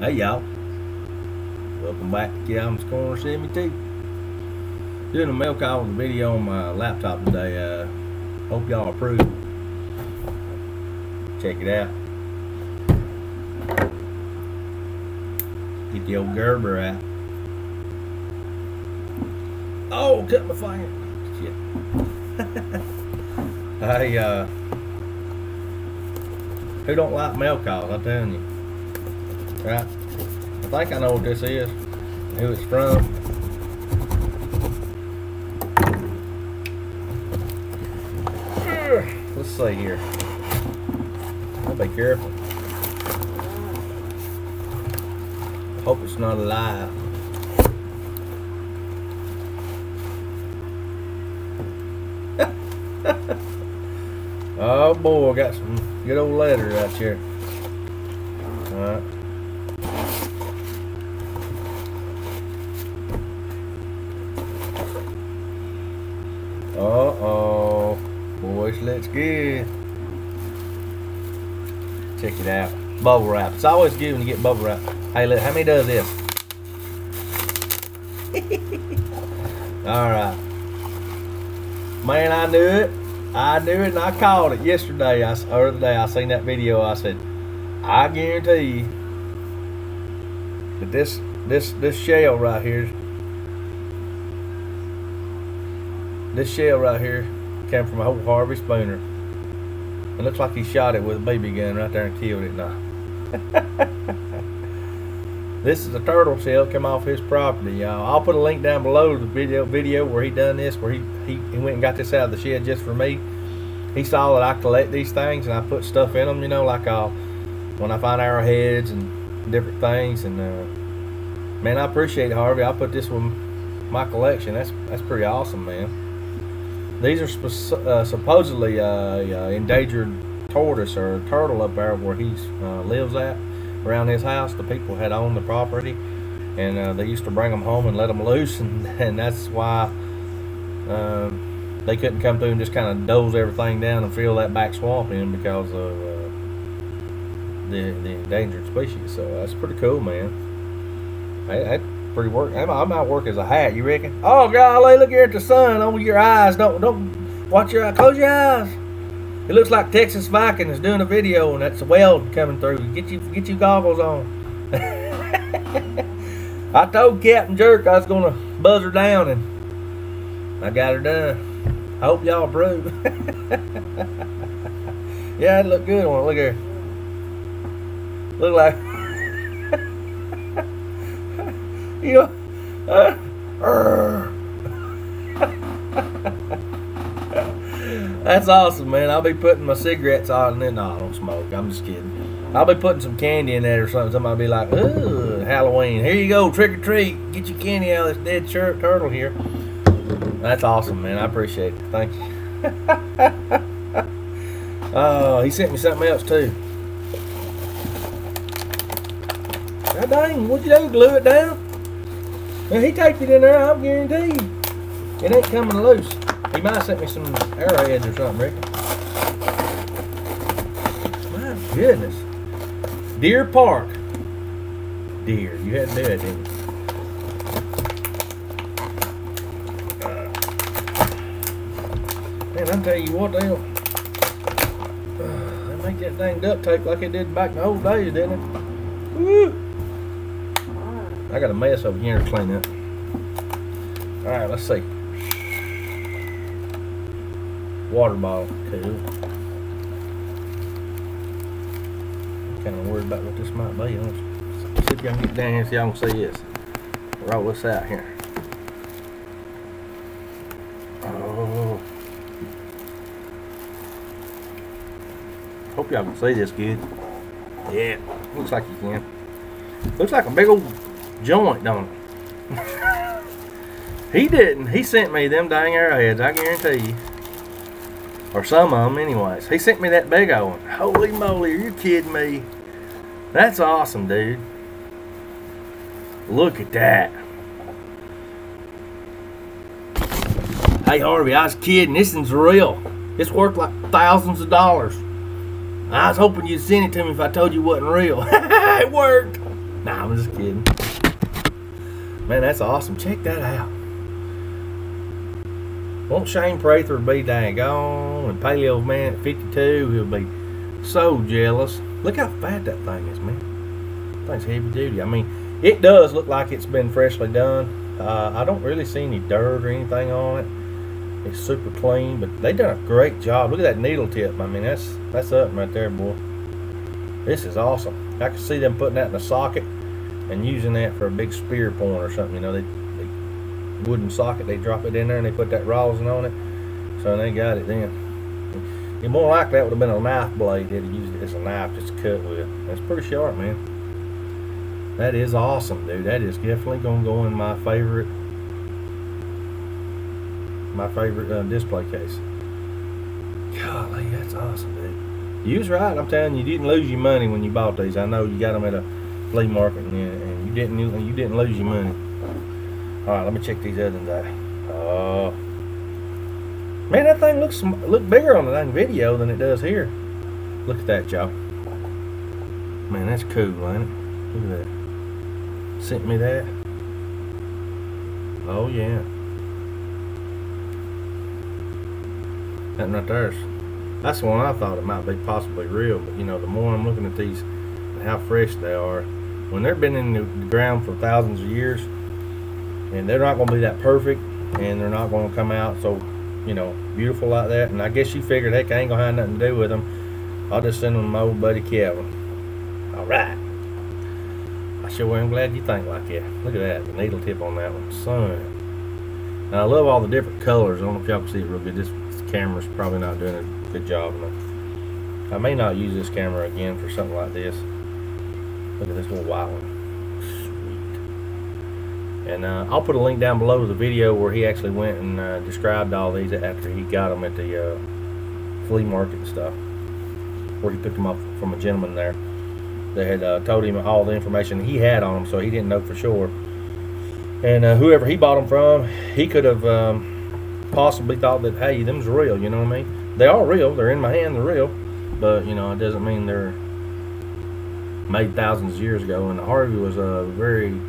Hey y'all, welcome back to Calvin's Corner 72. Doing a mail call with a video on my laptop today. Hope y'all approve. Check it out. Get the old Gerber out. Oh, cut my finger. Shit. Hey, who don't like mail calls? I'm telling you. Right? I think I know what this is. Who it's from. Let's see here. I'll be careful. Hope it's not alive. Oh boy, I got some good old letters out here. Alright. Uh-oh. Boys, let's good. Check it out. Bubble wrap. It's always good when you get bubble wrap. Hey, look, how many does this? Alright. Man, I knew it. I knew it and I called it yesterday. Or the other day I seen that video. I said, I guarantee you that this shell right here, came from a whole Harvey Spooner. It looks like he shot it with a BB gun right there and killed it now. This is a turtle shell come off his property, y'all. I'll put a link down below to the video where he done this, where he went and got this out of the shed just for me. He saw that I collect these things and I put stuff in them, you know, like when I find arrowheads and different things. And man, I appreciate it, Harvey. I put this with my collection. That's pretty awesome, man. These are supposedly endangered tortoise or turtle up there where he lives at, around his house. The people had owned the property, and they used to bring them home and let them loose, and that's why they couldn't come through and just kind of doze everything down and fill that back swamp in because of the endangered species. So that's pretty cool, man. That's pretty work. I might work as a hat, you reckon? Oh golly, look here at the sun on your eyes. Don't watch your eyes. Close your eyes. It looks like Texas Viking is doing a video and that's a weld coming through. Get you goggles on. I told Captain Jerk I was gonna buzz her down and I got her done. I hope y'all approve. Yeah, it looked good on it. Look here. Look like you know, that's awesome, man. I'll be putting my cigarettes on, and then no, I don't smoke. I'm just kidding. I'll be putting some candy in there or something. Somebody be like, "Ooh, Halloween! Here you go, trick or treat. Get your candy out of this dead turtle here." That's awesome, man. I appreciate it. Thank you. Oh, he sent me something else too. God dang, what'd you do? Glue it down? Well, he taped it in there, I'll guarantee you. It ain't coming loose. He might have sent me some arrowheads or something, Rick. My goodness. Deer Park. Deer. You had to do it, didn't you? Man, I'll tell you what, they make that dang duct tape like it did back in the old days, didn't it? Woo! I got a mess over here to clean up. Alright, let's see. Water bottle. Cool. I'm kind of worried about what this might be. Let's see if y'all can get down here so y'all can see this. Roll this out here. Oh. Hope y'all can see this good. Yeah, looks like you can. Looks like a big old joint, don't it? He didn't. He sent me them dang arrowheads, I guarantee you. Or some of them anyways. He sent me that big old one. Holy moly, are you kidding me? That's awesome, dude. Look at that. Hey Harvey, I was kidding. This one's real. It's worth like thousands of dollars. I was hoping you'd send it to me if I told you it wasn't real. It worked. Nah, I'm just kidding. Man, that's awesome. Check that out. Won't Shane Prather be dang gone? And Paleo Man at 52, he'll be so jealous. Look how fat that thing is, man. That thing's heavy duty. I mean, it does look like it's been freshly done. I don't really see any dirt or anything on it. It's super clean, but they done a great job. Look at that needle tip. I mean, that's up right there, boy. This is awesome. I can see them putting that in a socket and using that for a big spear point or something. You know, they wooden socket, they drop it in there and they put that rosin on it. So they got it then. It more likely that would have been a knife blade. They'd have used it as a knife just to cut with. That's pretty sharp, man. That is awesome, dude. That is definitely gonna go in my favorite display case. Golly, that's awesome, dude. You was right. I'm telling you, you didn't lose your money when you bought these. I know you got them at a flea market, and you didn't lose your money. All right, let me check these other ones out. Oh, man, that thing look bigger on the dang video than it does here. Look at that, y'all. Man, that's cool, ain't it? Look at that. Sent me that. Oh yeah. That right there's. That's the one I thought it might be possibly real, but you know, the more I'm looking at these and how fresh they are, when they've been in the ground for thousands of years, and they're not going to be that perfect, and they're not going to come out so, you know, beautiful like that. And I guess you figured, heck, I ain't going to have nothing to do with them. I'll just send them to my old buddy Kevin. All right. I sure am glad you think like that. Look at that, the needle tip on that one, son. And I love all the different colors. I don't know if y'all can see it real good. This camera's probably not doing a good job enough. I may not use this camera again for something like this. Look at this little white one. Sweet. And I'll put a link down below to the video where he actually went and described all these after he got them at the flea market and stuff, where he picked them up from a gentleman there. They had told him all the information he had on them, so he didn't know for sure. And whoever he bought them from, he could have possibly thought that, hey, them's real, you know what I mean? They are real, they're in my hand, they're real, but you know, it doesn't mean they're made thousands of years ago. And Harvey was very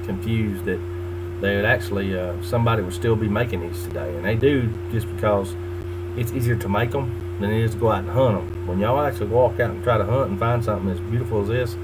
confused that they would actually, somebody would still be making these today, and they do, just because it's easier to make them than it is to go out and hunt them. When y'all actually walk out and try to hunt and find something as beautiful as this,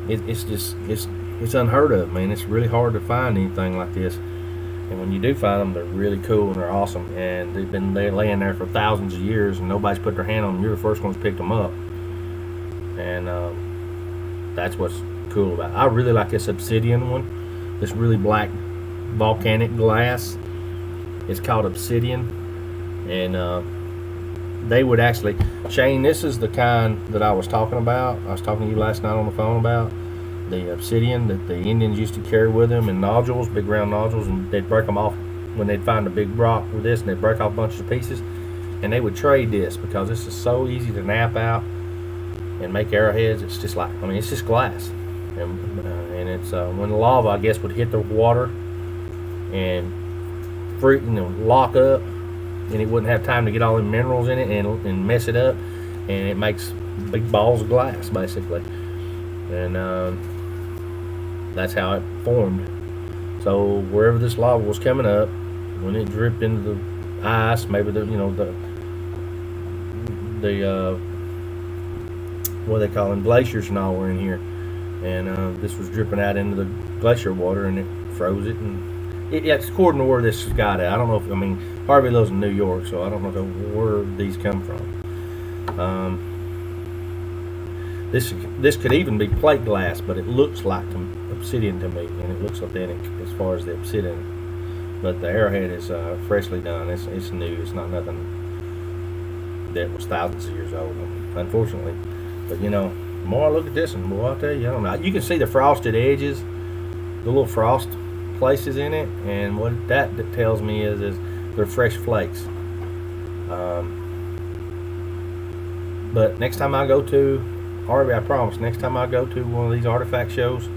it's unheard of, man. It's really hard to find anything like this. And when you do find them, they're really cool and they're awesome. And they've been laying there for thousands of years, and nobody's put their hand on them. You're the first ones picked them up, and that's what's cool about it. I really like this obsidian one. This really black volcanic glass. It's called obsidian, and they would actually, Shane, this is the kind that I was talking about. I was talking to you last night on the phone about the obsidian that the Indians used to carry with them in nodules, big round nodules, and they'd break them off when they'd find a big rock with this, and they'd break off bunches of pieces, and they would trade this because this is so easy to nap out and make arrowheads. It's just like, I mean, it's just glass, and it's when the lava, I guess, would hit the water and fruit, you know, lock up, and it wouldn't have time to get all the minerals in it and mess it up, and it makes big balls of glass basically. And that's how it formed. So wherever this lava was coming up, when it dripped into the ice, maybe the, you know, the what they call them, glaciers and all were in here, and this was dripping out into the glacier water, and it froze it. And it's according to where this got at. I don't know if, I mean, Harvey lives in New York, so I don't know where these come from. This could even be plate glass, but it looks like obsidian to me, and it looks authentic as far as the obsidian. But the arrowhead is freshly done. It's new. It's not nothing that was thousands of years old, unfortunately. But you know, the more I look at this one, boy, I tell you, I don't know. You can see the frosted edges, the little frost places in it, and what that tells me is they're fresh flakes. But next time I go to Harvey, I promise, next time I go to one of these artifact shows,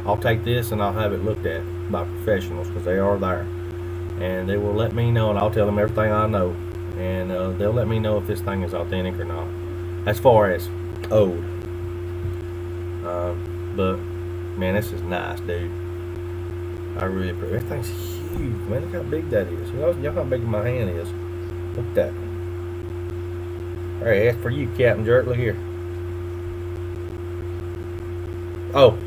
I'll take this and I'll have it looked at by professionals, because they are there, and they will let me know, and I'll tell them everything I know, and they'll let me know if this thing is authentic or not, as far as old. But man, this is nice, dude. I really appreciate it. That thing's huge, man. Look how big that is. You know how big my hand is. Look at that. Alright, that's for you, Captain Jerk. Look here. Oh.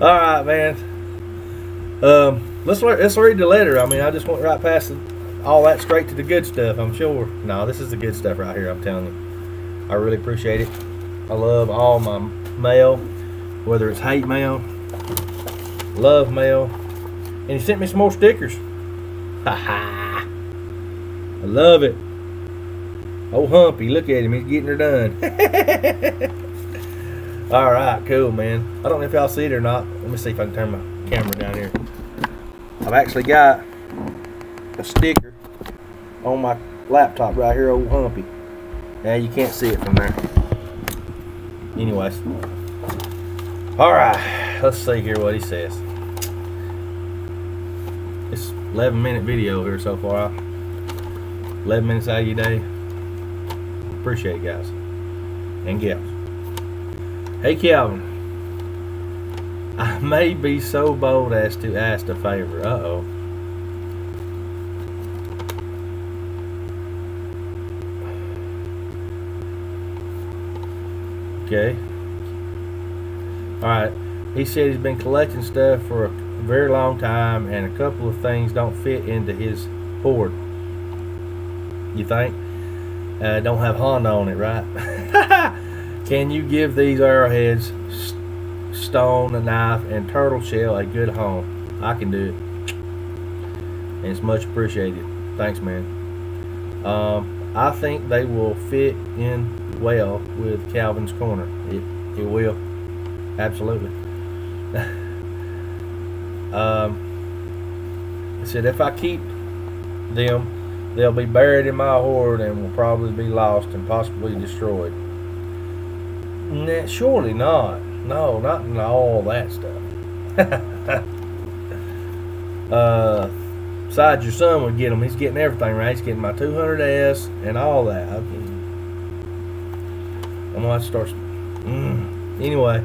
Alright, man. Let's read the letter. I mean, I just went right past all that straight to the good stuff, I'm sure. No, this is the good stuff right here, I'm telling you. I really appreciate it. I love all my mail, whether it's hate mail, love mail, and he sent me some more stickers. Ha! I love it. Oh, Humpy, look at him, he's getting her done. Alright, cool, man. I don't know if y'all see it or not. Let me see if I can turn my camera down here. I've actually got a sticker on my laptop right here, old Humpy. Now you can't see it from there. Anyways. Alright, let's see here what he says. It's 11-minute video here so far. 11 minutes out of your day. Appreciate it, guys and gals. Hey Calvin, I may be so bold as to ask a favor. Uh-oh. Okay. Alright. He said he's been collecting stuff for a very long time and a couple of things don't fit into his hoard. You think? Don't have Honda on it, right? Can you give these arrowheads, stone, a knife, and turtle shell a good home? I can do it. And it's much appreciated. Thanks, man. I think they will fit in well with Calvin's corner. It will. Absolutely. He said if I keep them, they'll be buried in my hoard and will probably be lost and possibly destroyed. Nah, surely not. No, not in all that stuff. Besides, your son would get them. He's getting everything, right? He's getting my 200S and all that. I'm gonna have to start. Anyway.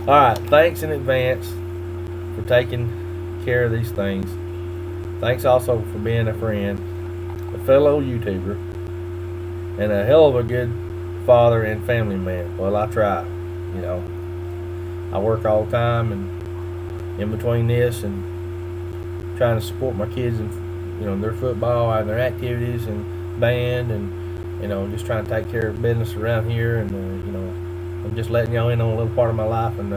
Alright, thanks in advance for taking care of these things. Thanks also for being a friend, a fellow YouTuber, and a hell of a good father and family man. Well, I try, you know. I work all the time, and in between this and trying to support my kids and, you know, their football and their activities and band, and, you know, just trying to take care of business around here, and you know, I'm just letting y'all in on a little part of my life, and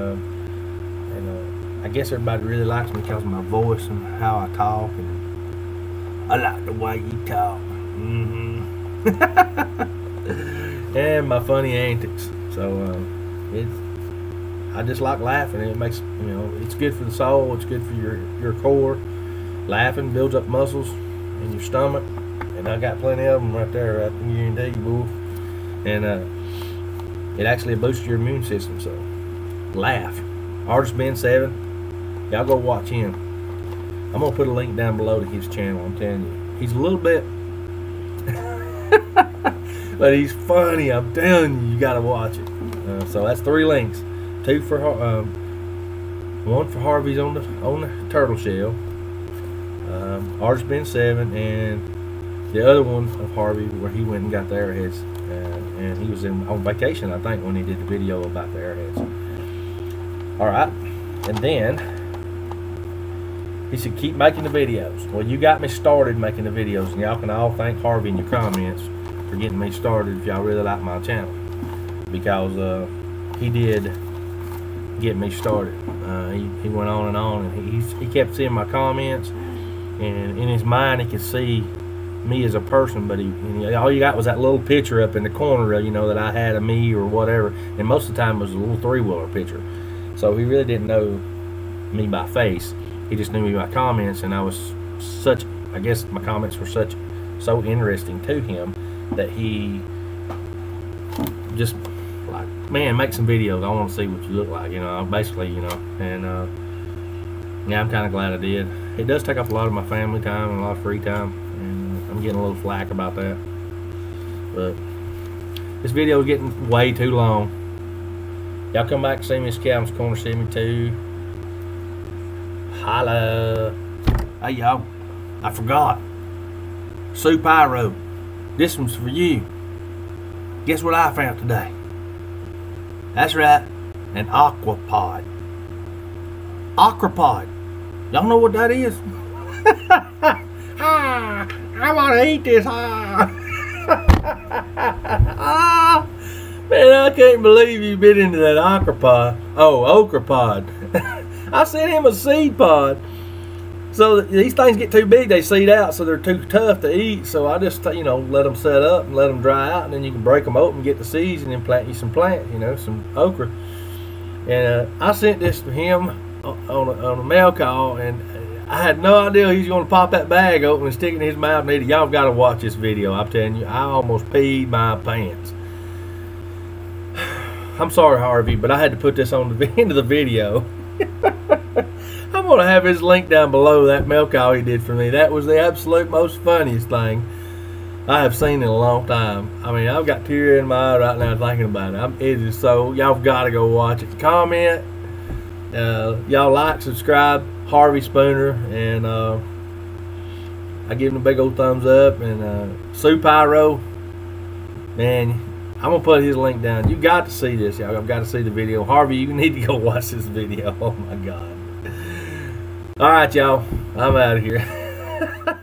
I guess everybody really likes me because of my voice and how I talk, and I like the way you talk. And my funny antics. So I just like laughing. It makes, you know, it's good for the soul. It's good for your core. Laughing builds up muscles in your stomach, and I got plenty of them right there. I can guarantee you, boo. And it actually boosts your immune system. So laugh. Artist Ben 7. Y'all go watch him. I'm gonna put a link down below to his channel. I'm telling you, he's a little bit, but he's funny. I'm telling you, you gotta watch it. So that's 3 links. 2 for one for Harvey's on the turtle shell. Artist Ben 7, and the other one of Harvey where he went and got the arrowheads. And he was on vacation, I think, when he did the video about the arrowheads. Alright, and then he said keep making the videos. Well, you got me started making the videos, and y'all can all thank Harvey in your comments for getting me started if y'all really like my channel, because he did get me started. He went on, and he kept seeing my comments, and in his mind he could see me as a person, but all you got was that little picture up in the corner, you know, that I had of me or whatever, and most of the time it was a little 3-wheeler picture. So he really didn't know me by face. He just knew me by comments, and I guess my comments were so interesting to him that he just like, man, make some videos. I want to see what you look like, you know, basically, you know. And yeah, I'm kind of glad I did. It does take up a lot of my family time and a lot of free time, and I'm getting a little flack about that. But This video is getting way too long. Y'all come back and see me in Scavengers Corner. See me too. Holla. Hey y'all, I forgot. Su Pyro, this one's for you. Guess what I found today? That's right, an AHKRA pod. AHKRA pod. Y'all know what that is? I want to eat this. Man, I can't believe you've been into that AHKRA pod. Oh, okra pod. I sent him a seed pod. So these things get too big, they seed out, so they're too tough to eat. So I just, you know, let them set up and let them dry out, and then you can break them open, get the seeds, and then plant you some plant, you know, some okra. And I sent this to him on a mail call, and I had no idea he was going to pop that bag open and stick it in his mouth and eat it. Y'all got to watch this video. I'm telling you, I almost peed my pants. I'm sorry, Harvey, but I had to put this on the end of the video. I'm going to have his link down below, that mail call he did for me. That was the absolute most funniest thing I have seen in a long time. I mean, I've got tears in my eye right now thinking about it. It is so, y'all got to go watch it. Comment, y'all like, subscribe, Harvey Spooner, and I give him a big old thumbs up. And Su Pyro, man, I'm going to put his link down. You got to see this, y'all. I've got to see the video. Harvey, you need to go watch this video. Oh, my God. All right, y'all. I'm out of here.